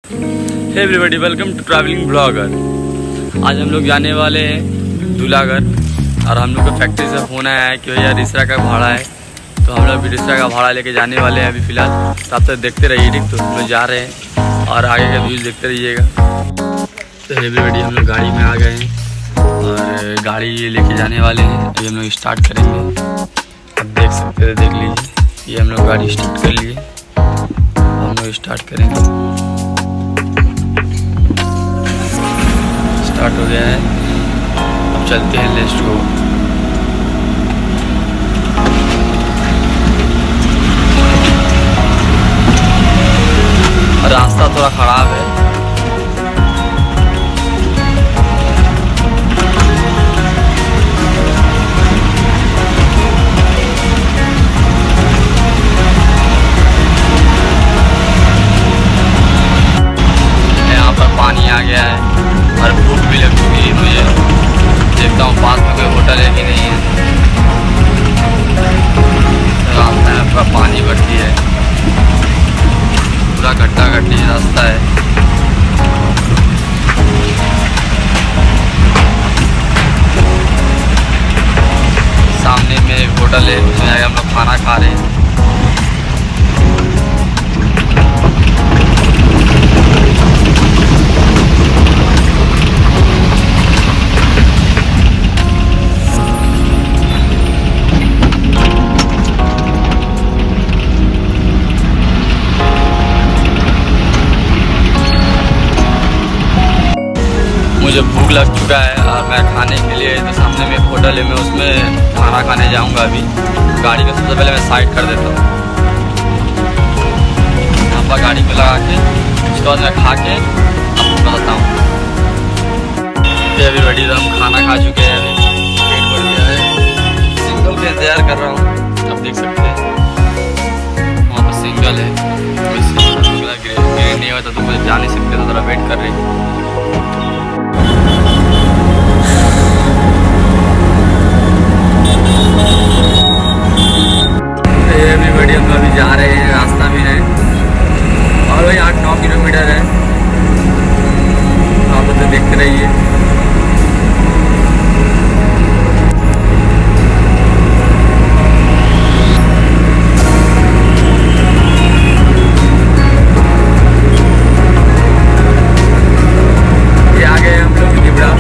Hey everybody, welcome to travelling blogger. आज हम लोग जाने वाले हैं दूल्हागढ़ और हम लोग को फैक्ट्री से फोन आया है कि भैया रिसरा का भाड़ा है, तो हम लोग भी रिसरा का भाड़ा लेके जाने वाले हैं अभी फ़िलहाल। तो आप तक देखते रहिए, ठीक। तो हम लोग जा रहे हैं और आगे का व्यूज़ देखते रहिएगा। तो एवरीबॉडी, हम लोग गाड़ी में आ गए हैं और गाड़ी लेके जाने वाले हैं। अभी हम लोग स्टार्ट करेंगे। अब देख सकते हैं, देख लीजिए, ये हम लोग गाड़ी स्टार्ट कर लिए। हम लोग स्टार्ट करेंगे। स्टार्ट हो गया है, अब चलते हैं, लेट्स गो। रास्ता थोड़ा ख़राब है। यहाँ पर पानी आ गया है और भूख भी लग चुकी है मुझे। देखता हूँ पास में कोई होटल है कि नहीं है। रास्ता है, पूरा पानी भर्ती है, पूरा गड्ढा गड्ढी रास्ता है। सामने में एक होटल है, उसमें हम लोग खाना खा रहे हैं। मुझे भूख लग चुका है और मैं खाने के लिए जो सामने में एक होटल है, मैं उसमें खाना खाने जाऊंगा। अभी गाड़ी को सबसे पहले मैं साइड कर देता हूँ। यहाँ पर गाड़ी को लगा के उसके बाद मैं खा के आपको बताता हूँ। अभी बड़ी, तो हम खाना खा चुके हैं, अभी पेट भर गया है। सिंगल का इंतजार कर रहा हूँ, आप देख सकते हैं वहाँ पर सिंगल है। ग्रीन नहीं होता तो मुझे जा नहीं सकते, तो थोड़ा वेट कर रही हूँ। एवरीबॉडी, हम अभी जा रहे हैं, रास्ता में है और वही 8-9 किलोमीटर है। आप तो देखते रहिए। ये आ गए हम लोग लिबड़ा।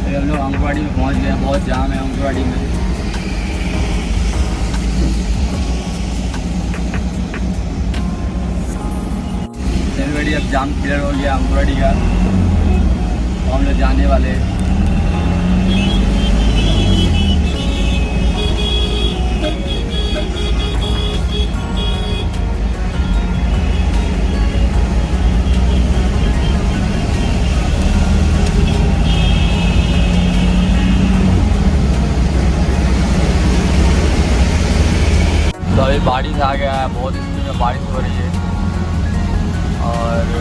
हम लोग अंगवाड़ी में पहुंच गए। बहुत जाम है अंगवाड़ी में। एवरीबॉडी, अब जाम क्लियर हो गया अंगवाड़ी का, तो हम लोग जाने वाले हैं। तो अभी बारिश आ गया है, बहुत स्पीड में बारिश हो रही है और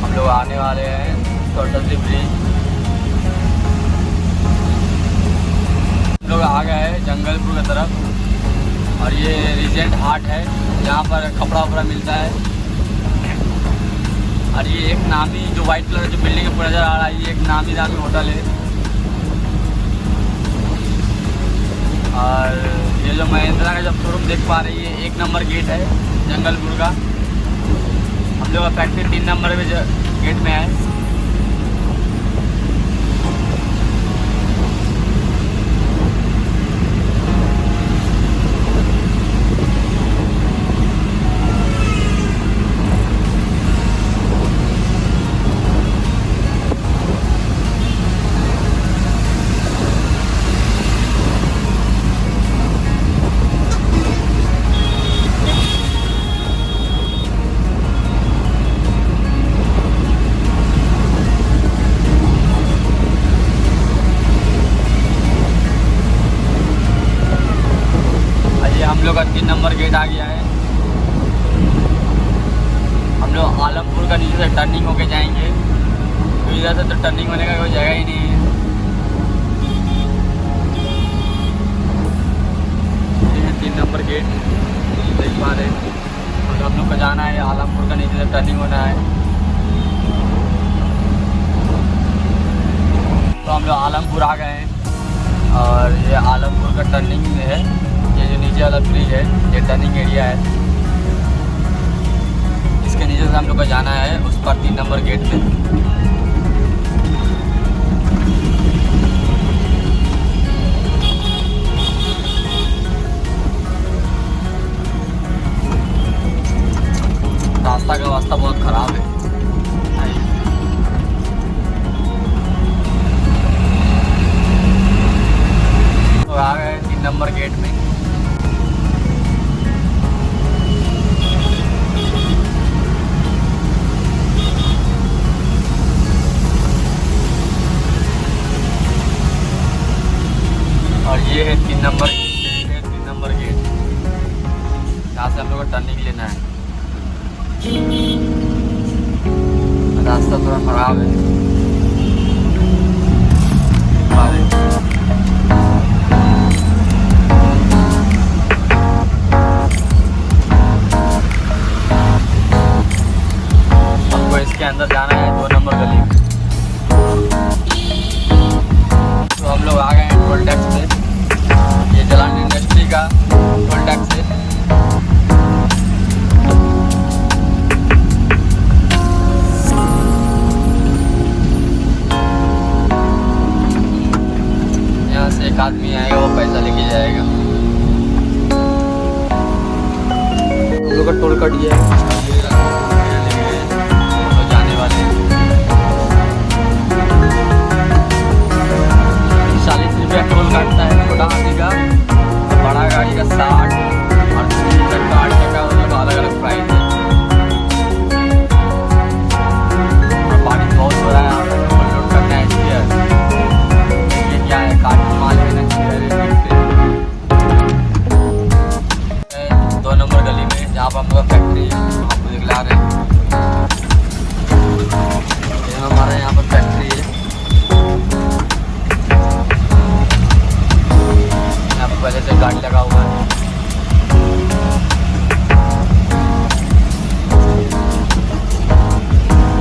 हम लोग आने वाले हैं टोटल ब्रिज। हम लोग आ गए हैं जंगलपुर की तरफ और ये रिजेंट हाट है, यहाँ पर कपड़ा वपड़ा मिलता है। और ये एक नामी जो वाइट कलर जो बिल्डिंग पर नज़र आ रहा है, ये एक नामी होटल है। और ये जो महिंद्रा का जब शोरूम देख पा रही है 1 नंबर गेट है जंगलपुर का। हम लोग का फैक्ट्री 3 नंबर में गेट में है। हम लोग का 3 नंबर गेट आ गया है। हम लोग आलमपुर का नीचे से टर्निंग होके जाएंगे, तो इधर से तो टर्निंग होने का कोई जगह ही नहीं है। ये है 3 नंबर गेट देख पा रहे हैं। और हम लोग को जाना है आलमपुर का नीचे से टर्निंग होना है। तो हम लोग आलमपुर आ गए हैं और ये आलमपुर का टर्निंग में है। ये जो नीचे वाला ब्रिज है ये टर्निंग एरिया है। इसके नीचे से हम लोग को जाना है उस पर 3 नंबर गेट पे। रास्ता का वास्ता बहुत खराब है। तो आ गए 3 नंबर गेट में। और ये है 3 नंबर गेट। यहाँ से हम लोग को टर्निंग लेना है। रास्ता थोड़ा खराब है। हमको इसके अंदर जाना है 2 नंबर गली में। तो हम लोग आ गए हैं टोल टैक्स पे। ये जलान इंडस्ट्री का टोल टैक्स है। यहाँ से एक आदमी आएगा, वो पैसा लेके जाएगा। हम लोग का टोल कट गया है। तो जाने वाले हैं 40 रुपया टोल काटता है छोटा हाथी का, बड़ा गाड़ी का 60 और 8 का अलग अलग प्राइस है। और पानी बहुत हो रहा है, यहाँ पे डबल लोड करना है इसलिए। ये क्या है, काटू माल लेना चाहिए। 2 नंबर गली में जहाँ पर हम लोग फैक्ट्री है, आपको दिखला रहे हैं। ये हमारा यहाँ पर फैक्ट्री है। पहले से गाड़ी लगा हुआ है।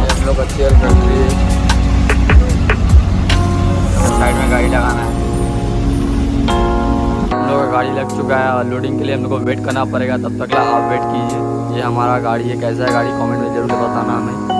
ये हम लोग अच्छी फैक्ट्री है। साइड में गाड़ी लगाना है। हम लोग का गाड़ी लग चुका है और लोडिंग के लिए हम लोग को वेट करना पड़ेगा। तब तक आप वेट कीजिए। ये हमारा गाड़ी है, कैसा है गाड़ी कमेंट में जरूर बताना हमें।